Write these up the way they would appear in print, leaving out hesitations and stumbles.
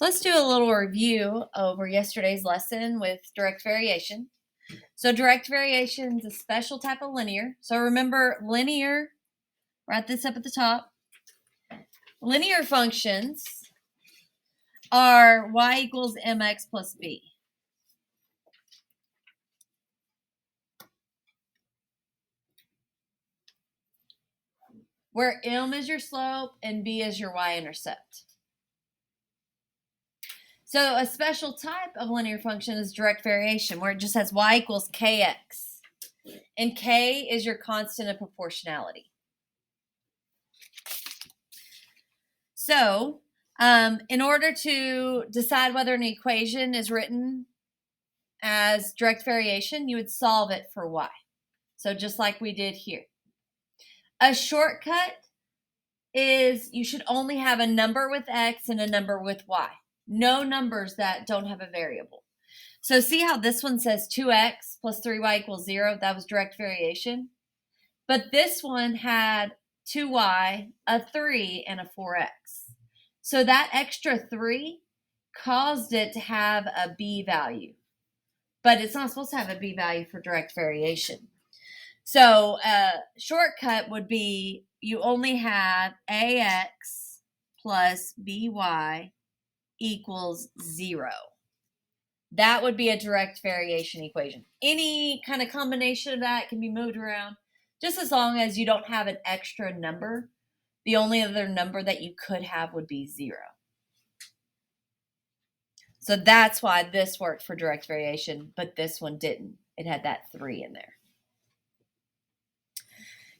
So let's do a little review over yesterday's lesson with direct variation. So direct variation is a special type of linear. So remember linear, write this up at the top. Linear functions are y equals mx plus b. Where m is your slope and b is your y-intercept. So a special type of linear function is direct variation, where it just has y equals kx. And k is your constant of proportionality. So in order to decide whether an equation is written as direct variation, you would solve it for y. So just like we did here. A shortcut is you should only have a number with x and a number with y. No numbers that don't have a variable. So see how this one says 2x plus 3y equals 0? That was direct variation. But this one had 2y, a 3, and a 4x. So that extra 3 caused it to have a b value. But it's not supposed to have a b value for direct variation. So a shortcut would be you only have ax plus by equals 0. That would be a direct variation equation. Any kind of combination of that can be moved around, just as long as you don't have an extra number. The only other number that you could have would be 0. So that's why this worked for direct variation, but this one didn't. It had that 3 in there.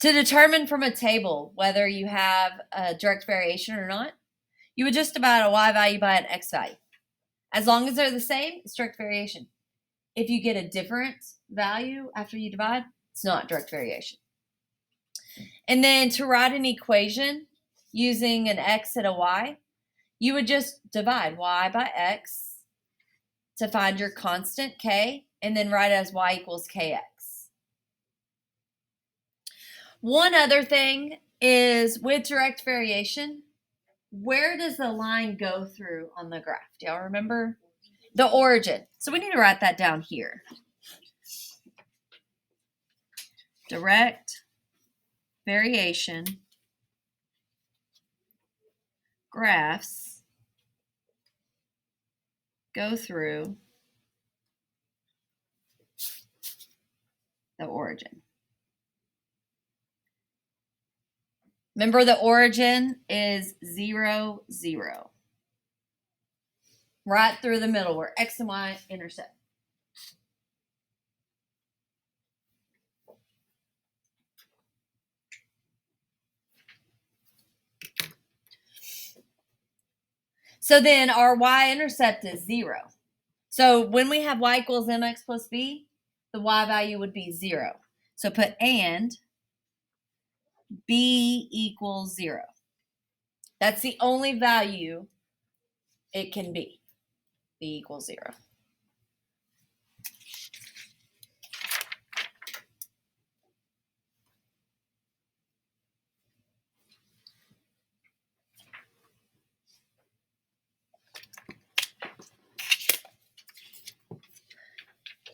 To determine from a table whether you have a direct variation or not, you would just divide a y value by an x value. As long as they're the same, it's direct variation. If you get a different value after you divide, it's not direct variation. And then to write an equation using an x and a y, you would just divide y by x to find your constant k, and then write it as y equals kx. One other thing is with direct variation, where does the line go through on the graph? Do y'all remember? The origin. So we need to write that down here. Direct variation graphs go through the origin. Remember, the origin is 0, 0. Right through the middle where x and y intersect. So then our y-intercept is 0. So when we have y equals mx plus b, the y value would be 0. So put and b equals 0. That's the only value it can be. B equals 0.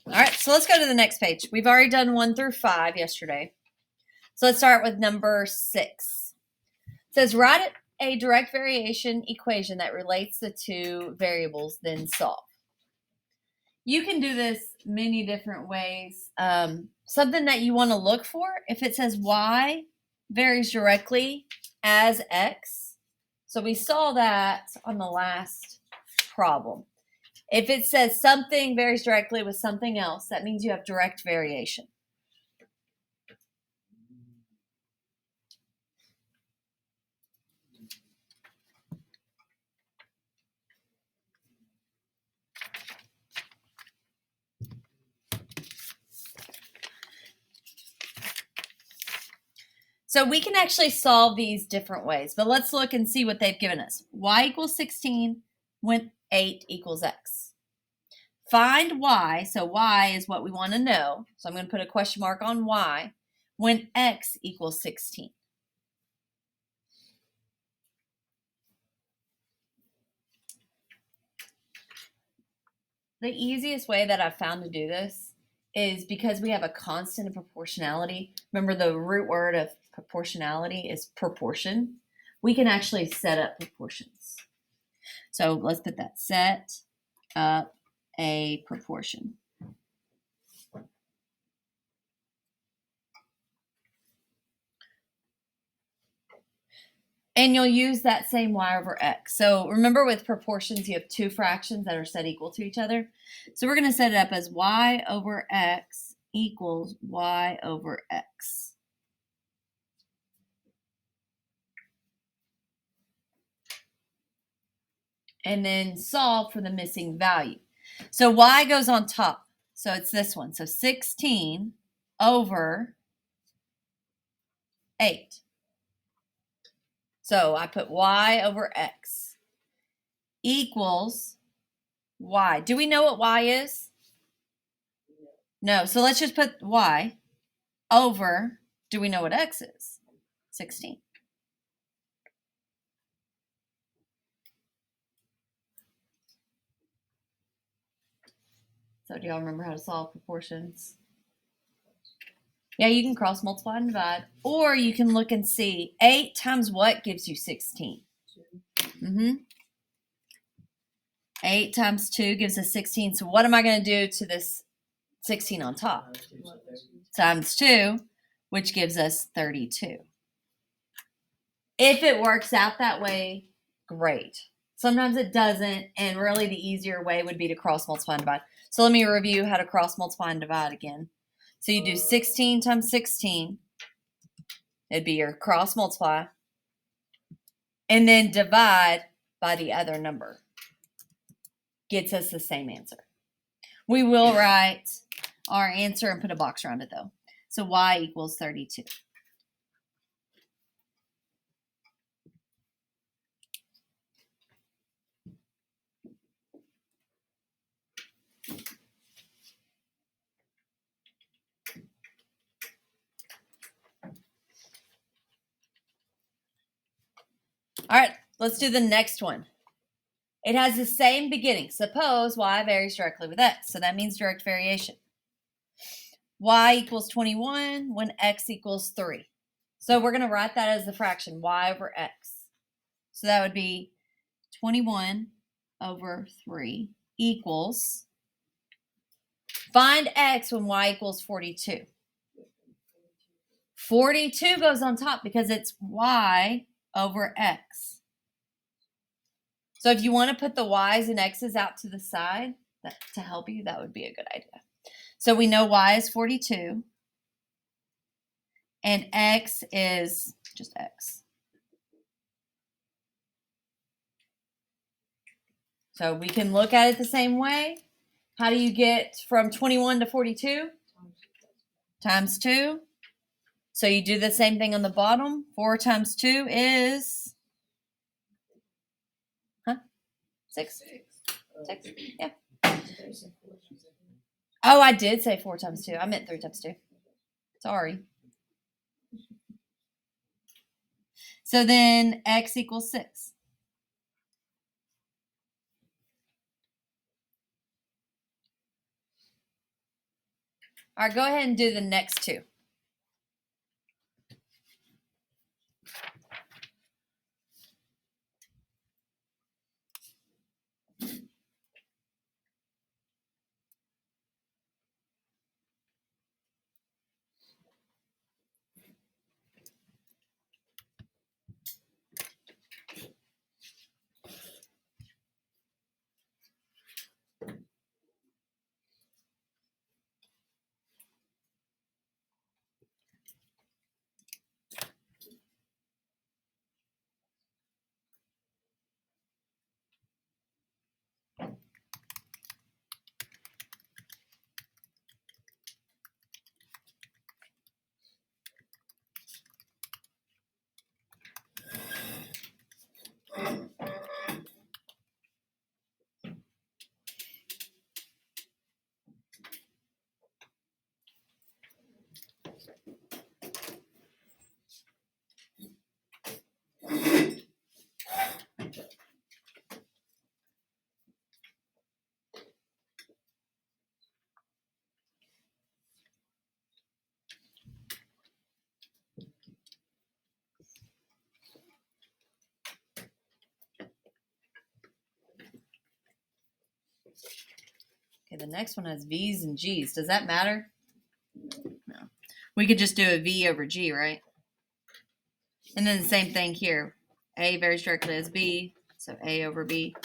All right, so let's go to the next page. We've already done 1 through 5 yesterday. So let's start with number 6. It says, write a direct variation equation that relates the two variables, then solve. You can do this many different ways. Something that you want to look for, if it says y varies directly as x. So we saw that on the last problem. If it says something varies directly with something else, that means you have direct variation. So we can actually solve these different ways, but let's look and see what they've given us. Y equals 16 when 8 equals x. Find y, so y is what we want to know. So I'm going to put a question mark on y when x equals 16. The easiest way that I've found to do this is because we have a constant of proportionality. Remember, the root word of proportionality is proportion. We can actually set up proportions. So let's put that, set up a proportion. And you'll use that same y over x. So remember, with proportions, you have two fractions that are set equal to each other. So we're going to set it up as y over x equals y over x. And then solve for the missing value. So y goes on top. So it's this one. So 16 over 8. So I put y over x equals y. Do we know what y is? No. So let's just put y over, do we know what x is? 16. So do y'all remember how to solve proportions? Yeah, you can cross multiply and divide, or you can look and see 8 times what gives you 16? 8 times 2 gives us 16. So what am I going to do to this 16 on top? Times 2, which gives us 32. If it works out that way, great. Sometimes it doesn't, and really the easier way would be to cross multiply and divide. So let me review how to cross multiply and divide again. So you do 16 times 16. It'd be your cross multiply. And then divide by the other number. Gets us the same answer. We will write our answer and put a box around it though. So y equals 32. All right, let's do the next one. It has the same beginning. Suppose y varies directly with x. So that means direct variation. Y equals 21 when x equals 3. So we're going to write that as the fraction y over x. So that would be 21 over 3 equals, find x when y equals 42. 42 goes on top because it's y over x. So if you want to put the y's and x's out to the side to help you, that would be a good idea. So we know y is 42 and x is just x. So we can look at it the same way. How do you get from 21 to 42? Times 2. So you do the same thing on the bottom. 4 times 2 is 6. 6. Yeah. Oh, I did say 4 times 2. I meant 3 times 2. Sorry. So then x equals 6. All right, go ahead and do the next two. Okay, the next one has V's and G's. Does that matter? No. We could just do a V over G, right? And then the same thing here. A varies directly as B, so A over B.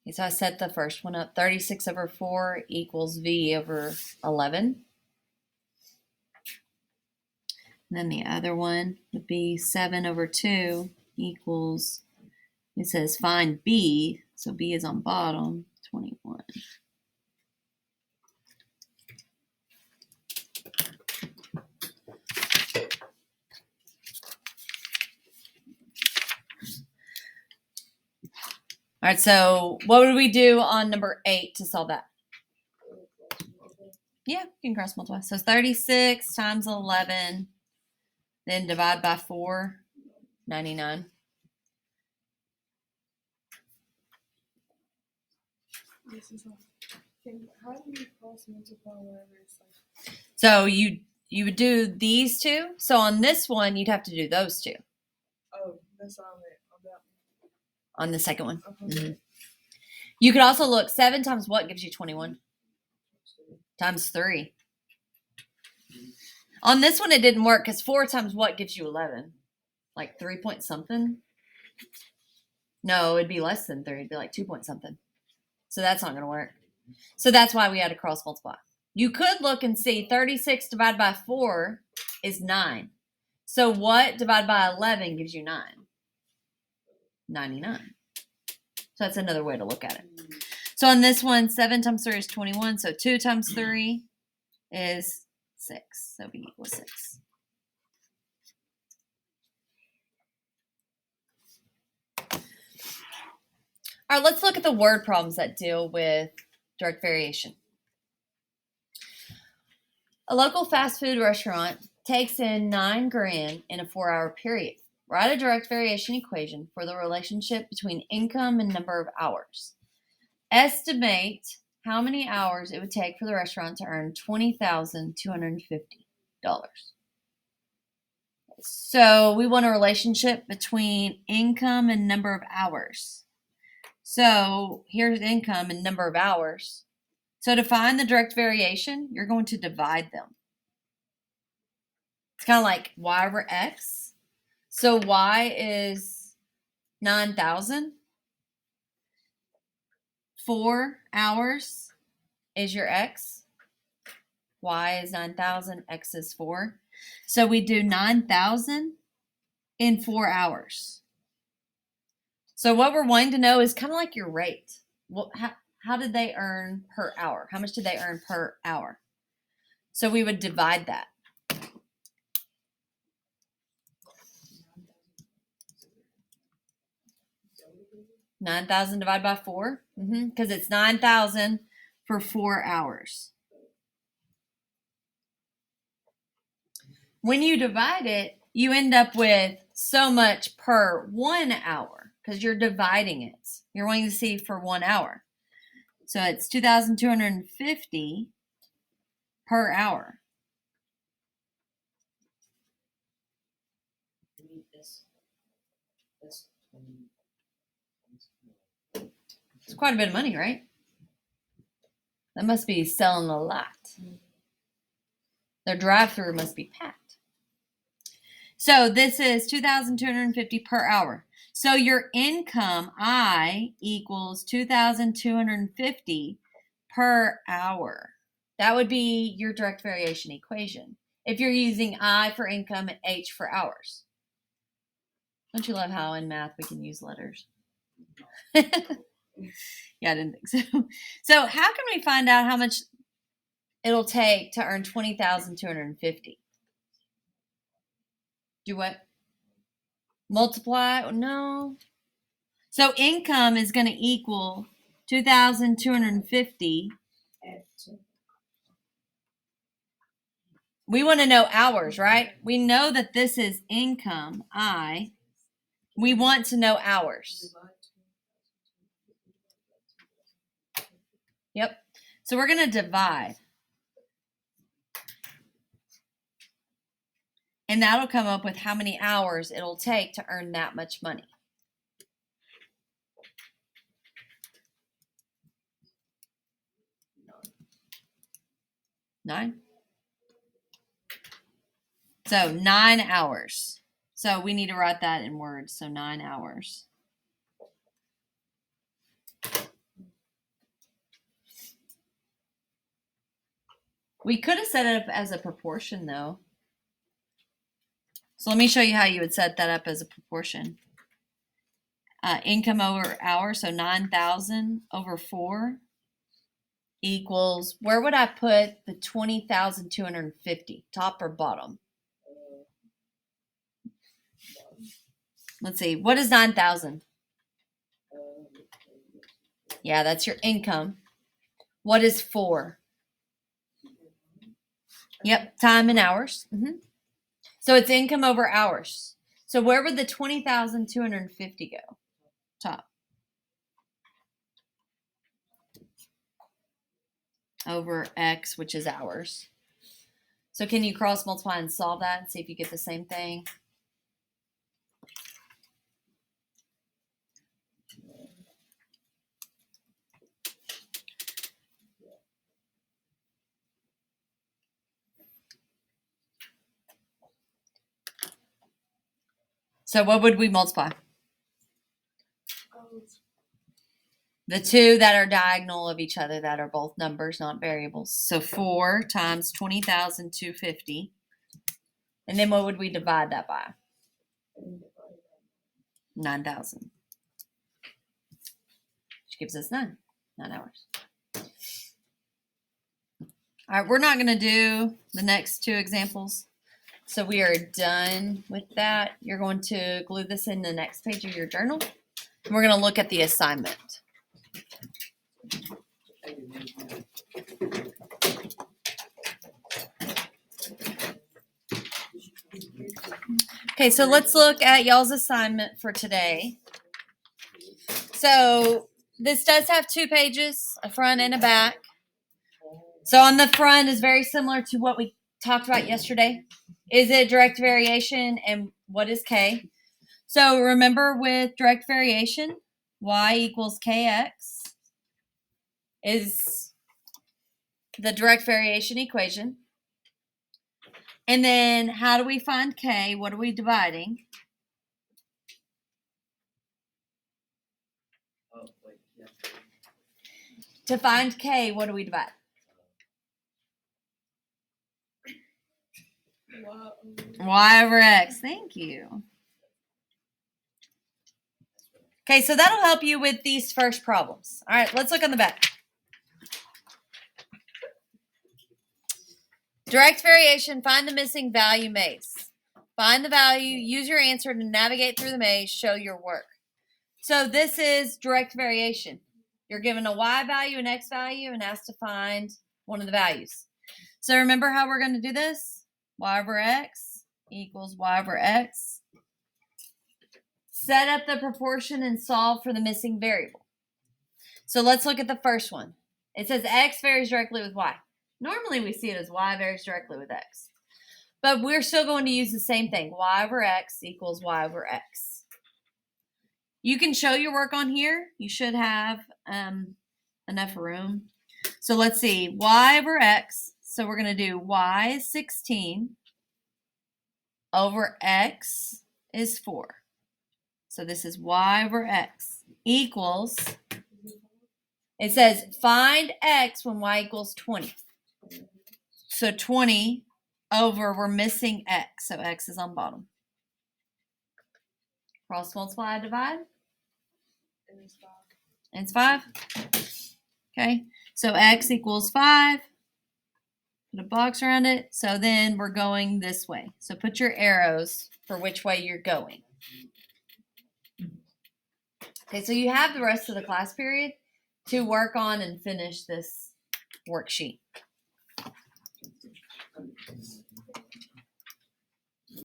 Okay, so I set the first one up. 36 over 4 equals V over 11. And then the other one would be 7 over 2 equals, it says find B, so B is on bottom, 21. All right, so what would we do on number 8 to solve that? Yeah, you can cross multiply. So 36 times 11, then divide by 4, 99. How do you cross multiply wherever it's like? So you would do these two. So on this one, you'd have to do those two. Oh, that's on it. On that On the second one. one. Mm-hmm. You could also look, 7 times what gives you 21? Times 3. On this one, it didn't work because 4 times what gives you 11? Like 3 point something? No, it'd be less than 3. It'd be like 2 point something. So that's not going to work. So that's why we had to cross multiply. You could look and see 36 divided by 4 is 9. So what divided by 11 gives you 9? 99. So that's another way to look at it. So on this one, 7 times 3 is 21. So 2 times 3 is 6. So B equals 6. All right, let's look at the word problems that deal with direct variation. A local fast food restaurant takes in $9 grand in a 4-hour period. Write a direct variation equation for the relationship between income and number of hours. Estimate how many hours it would take for the restaurant to earn $20,250. So we want a relationship between income and number of hours. So here's income and number of hours. So to find the direct variation, you're going to divide them. It's kind of like y over x. So y is 9,000. 4 hours is your x. Y is 9,000. X is 4. So we do 9,000 in 4 hours. So what we're wanting to know is kind of like your rate. Well, how did they earn per hour? How much did they earn per hour? So we would divide that. 9,000 divided by 4, because it's 9,000 for 4 hours. When you divide it, you end up with so much per 1 hour because you're dividing it. You're wanting to see for 1 hour. So it's 2,250 per hour. It's quite a bit of money, right? That must be selling a lot. Their drive-through must be packed. So this is 2,250 per hour. So your income, I, equals 2,250 per hour. That would be your direct variation equation. If you're using I for income and H for hours. Don't you love how in math we can use letters? Yeah, I didn't think so. So how can we find out how much it'll take to earn 20,250? Do what? Multiply? No. So income is going to equal 2,250. We want to know hours, right? We know that this is income, I. We want to know hours. Yep. So we're going to divide. And that'll come up with how many hours it'll take to earn that much money. 9. So 9 hours. So we need to write that in words. So 9 hours. We could have set it up as a proportion though. So let me show you how you would set that up as a proportion. Income over hour, so 9,000 over 4 equals, where would I put the 20,250? Top or bottom? Let's see. What is 9,000? Yeah, that's your income. What is 4? Yep, time and hours. So it's income over hours. So where would the 20,250 go? Top. Over X, which is hours. So can you cross multiply and solve that and see if you get the same thing? So what would we multiply? The two that are diagonal of each other that are both numbers, not variables. So 4 times 20,250. And then what would we divide that by? 9,000. Which gives us 9 hours. All right, we're not going to do the next 2 examples. So we are done with that. You're going to glue this in the next page of your journal. And we're going to look at the assignment. Okay, so let's look at y'all's assignment for today. So this does have 2 pages, a front and a back. So on the front is very similar to what we talked about yesterday. Is it direct variation and what is K? So remember with direct variation, y equals kx is the direct variation equation. And then how do we find K? What are we dividing? To find K, what do we divide? Y over X. Thank you. Okay, so that'll help you with these first problems. All right, let's look on the back. Direct variation, find the missing value maze. Find the value, use your answer to navigate through the maze, show your work. So this is direct variation. You're given a y value, an x value, and asked to find one of the values. So remember how we're going to do this? Y over x equals y over x. Set up the proportion and solve for the missing variable. So let's look at the first one. It says x varies directly with y. Normally we see it as y varies directly with x. But we're still going to use the same thing. Y over x equals y over x. You can show your work on here. You should have enough room. So let's see. Y over x. So we're going to do y is 16 over x is 4. So this is y over x equals, it says find x when y equals 20. So 20 over, we're missing x, so x is on bottom. Cross multiply, divide. And it's 5? Okay. So x equals 5. Put a box around it. So then we're going this way. So put your arrows for which way you're going. Okay, so you have the rest of the class period to work on and finish this worksheet.